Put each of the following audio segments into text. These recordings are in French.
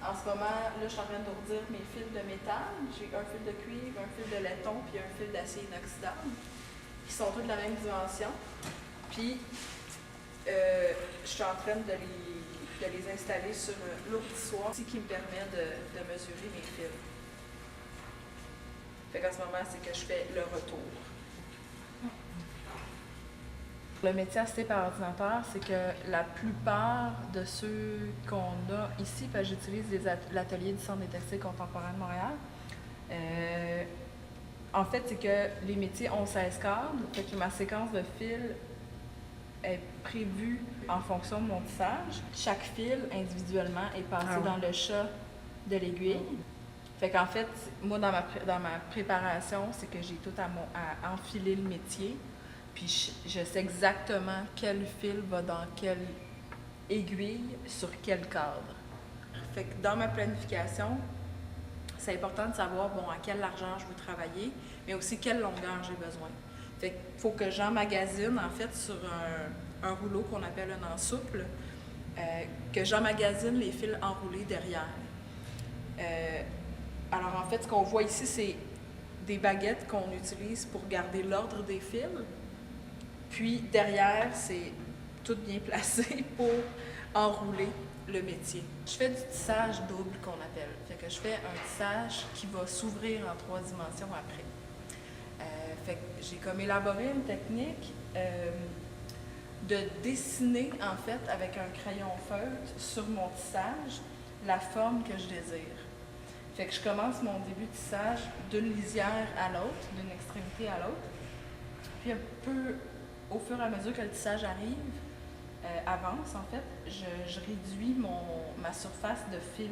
En ce moment, là, je suis en train d'ourdir mes fils de métal. J'ai un fil de cuivre, un fil de laiton, puis un fil d'acier inoxydable, qui sont tous de la même dimension. Puis, je suis en train de les installer sur l'ourdissoir, ce qui me permet de mesurer mes fils. Fait qu'en ce moment, c'est que je fais le retour. Le métier assisté par ordinateur, c'est que la plupart de ceux qu'on a ici, parce que j'utilise l'atelier du Centre des textiles contemporains de Montréal, en fait, c'est que les métiers ont 16 cadres, fait que ma séquence de fil est prévue en fonction de mon tissage. Chaque fil, individuellement, est passé dans le chat de l'aiguille. Fait qu'en fait, moi, dans ma préparation, c'est que j'ai tout à enfiler le métier. Puis je sais exactement quel fil va dans quelle aiguille, sur quel cadre. Fait que dans ma planification, c'est important de savoir, bon, à quelle largeur je veux travailler, mais aussi quelle longueur j'ai besoin. Fait qu'il faut que j'emmagasine, en fait, sur un rouleau qu'on appelle un ensouple, que j'emmagasine les fils enroulés derrière. Alors, en fait, ce qu'on voit ici, c'est des baguettes qu'on utilise pour garder l'ordre des fils. Puis derrière, c'est tout bien placé pour enrouler le métier. Je fais du tissage double qu'on appelle. Fait que je fais un tissage qui va s'ouvrir en 3 dimensions après. Fait que j'ai comme élaboré une technique de dessiner en fait avec un crayon feutre sur mon tissage la forme que je désire. Fait que je commence mon début de tissage d'une lisière à l'autre, d'une extrémité à l'autre. Puis un peu au fur et à mesure que le tissage avance, en fait, je réduis ma surface de fil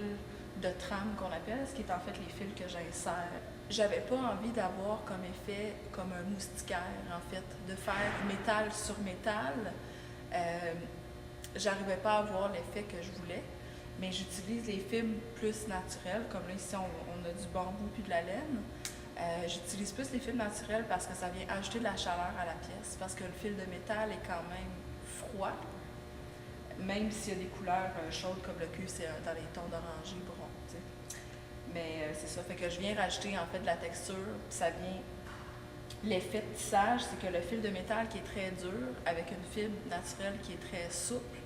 de trame qu'on appelle, ce qui est en fait les fils que j'insère. J'avais pas envie d'avoir comme effet, comme un moustiquaire, en fait, de faire métal sur métal. J'arrivais pas à avoir l'effet que je voulais, mais j'utilise les fibres plus naturelles, comme là ici on a du bambou puis de la laine. J'utilise plus les fils naturels parce que ça vient ajouter de la chaleur à la pièce, parce que le fil de métal est quand même froid, même s'il y a des couleurs chaudes comme le cuivre, c'est dans les tons d'oranger brun. T'sais. Mais c'est ça, fait que je viens rajouter en fait de la texture, puis ça vient. L'effet de tissage, c'est que le fil de métal qui est très dur, avec une fibre naturelle qui est très souple,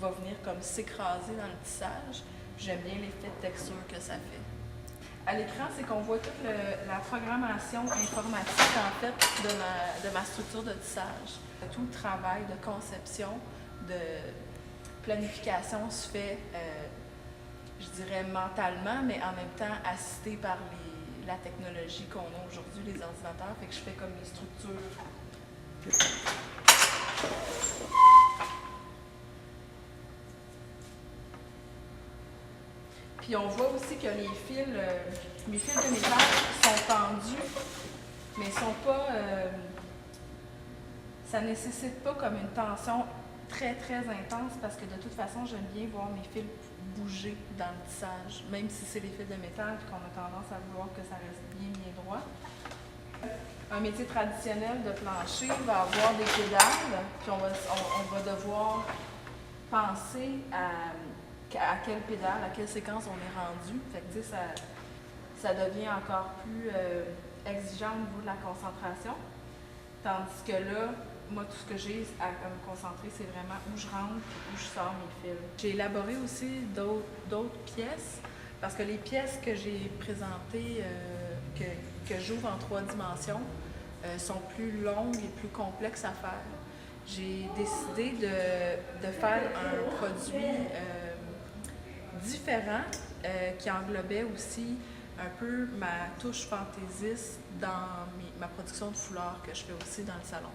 va venir comme s'écraser dans le tissage. J'aime bien l'effet de texture que ça fait. À l'écran, c'est qu'on voit toute la programmation informatique, en fait, de ma structure de tissage. Tout le travail de conception, de planification se fait, je dirais, mentalement, mais en même temps assisté par la technologie qu'on a aujourd'hui, les ordinateurs. Fait que je fais comme les structures. Puis on voit aussi que mes fils de métal sont tendus, mais sont pas. Ça ne nécessite pas comme une tension très très intense parce que de toute façon, j'aime bien voir mes fils bouger dans le tissage, même si c'est les fils de métal et qu'on a tendance à vouloir que ça reste bien droit. Un métier traditionnel de plancher va avoir des pédales, puis on va devoir penser à quelle pédale, à quelle séquence on est rendu. Fait que, tu sais, ça devient encore plus exigeant au niveau de la concentration. Tandis que là, moi, tout ce que j'ai à me concentrer, c'est vraiment où je rentre et où je sors mes fils. J'ai élaboré aussi d'autres pièces, parce que les pièces que j'ai présentées, que j'ouvre en 3 dimensions, sont plus longues et plus complexes à faire. J'ai décidé de faire un produit différent qui englobait aussi un peu ma touche fantaisiste dans ma production de foulards que je fais aussi dans le salon.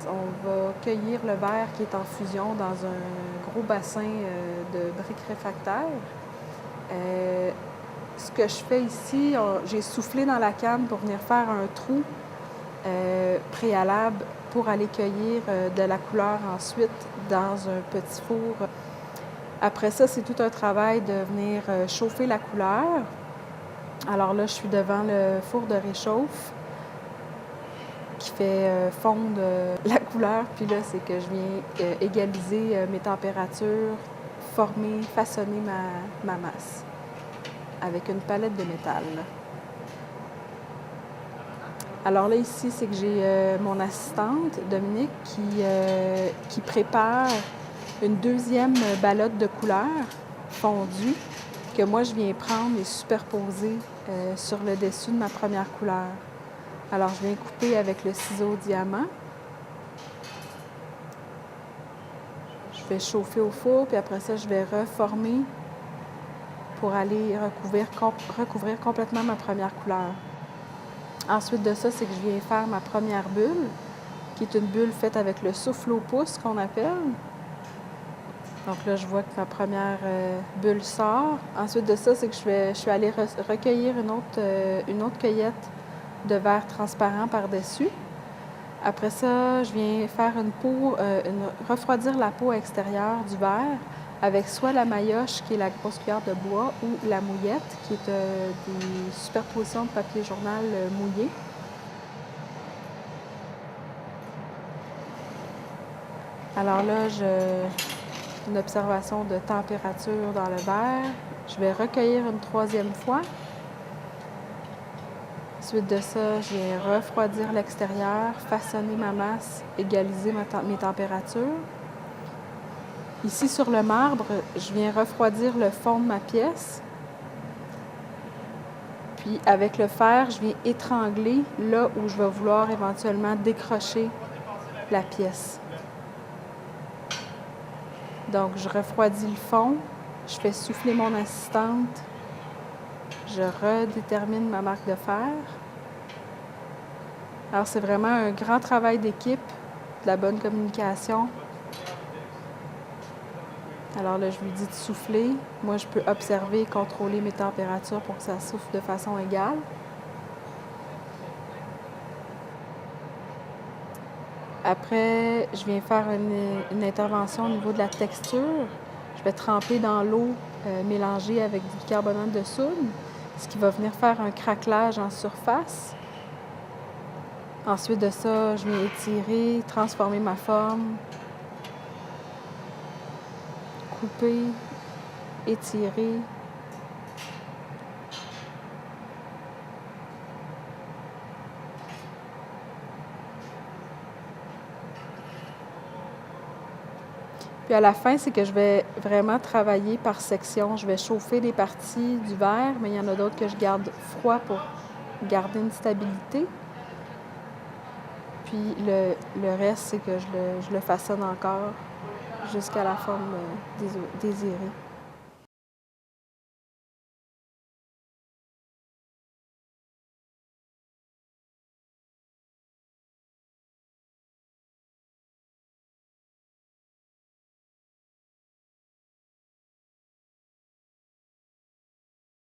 On va cueillir le verre qui est en fusion dans un gros bassin de briques réfractaires. Ce que je fais ici, j'ai soufflé dans la canne pour venir faire un trou préalable pour aller cueillir de la couleur ensuite dans un petit four. Après ça, c'est tout un travail de venir chauffer la couleur. Alors là, je suis devant le four de réchauffe. qui fait fondre la couleur. Puis là, c'est que je viens égaliser mes températures, former, façonner ma masse avec une palette de métal. Alors là, ici, c'est que j'ai mon assistante, Dominique, qui prépare une deuxième ballotte de couleurs fondue que moi, je viens prendre et superposer sur le dessus de ma première couleur. Alors, je viens couper avec le ciseau diamant. Je vais chauffer au four, puis après ça, je vais reformer pour aller recouvrir complètement ma première couleur. Ensuite de ça, c'est que je viens faire ma première bulle, qui est une bulle faite avec le souffle au pouce qu'on appelle. Donc là, je vois que ma première bulle sort. Ensuite de ça, c'est que je suis allée recueillir une autre cueillette de verre transparent par-dessus. Après ça, je viens faire refroidir la peau extérieure du verre avec soit la maillotche, qui est la grosse cuillère de bois, ou la mouillette, qui est des superpositions de papier journal mouillé. Alors là, une observation de température dans le verre. Je vais recueillir une troisième fois. Ensuite de ça, je viens refroidir l'extérieur, façonner ma masse, égaliser mes températures. Ici, sur le marbre, je viens refroidir le fond de ma pièce. Puis, avec le fer, je viens étrangler là où je vais vouloir éventuellement décrocher la pièce. Donc, je refroidis le fond, je fais souffler mon assistante, je redétermine ma marque de fer. Alors, c'est vraiment un grand travail d'équipe, de la bonne communication. Alors là, je lui dis de souffler. Moi, je peux observer et contrôler mes températures pour que ça souffle de façon égale. Après, je viens faire une intervention au niveau de la texture. Je vais tremper dans l'eau mélangée avec du bicarbonate de soude, ce qui va venir faire un craquelage en surface. Ensuite de ça, je viens étirer, transformer ma forme, couper, étirer. Puis à la fin, c'est que je vais vraiment travailler par section. Je vais chauffer des parties du verre, mais il y en a d'autres que je garde froid pour garder une stabilité. Puis le reste, c'est que je le façonne encore jusqu'à la forme désirée.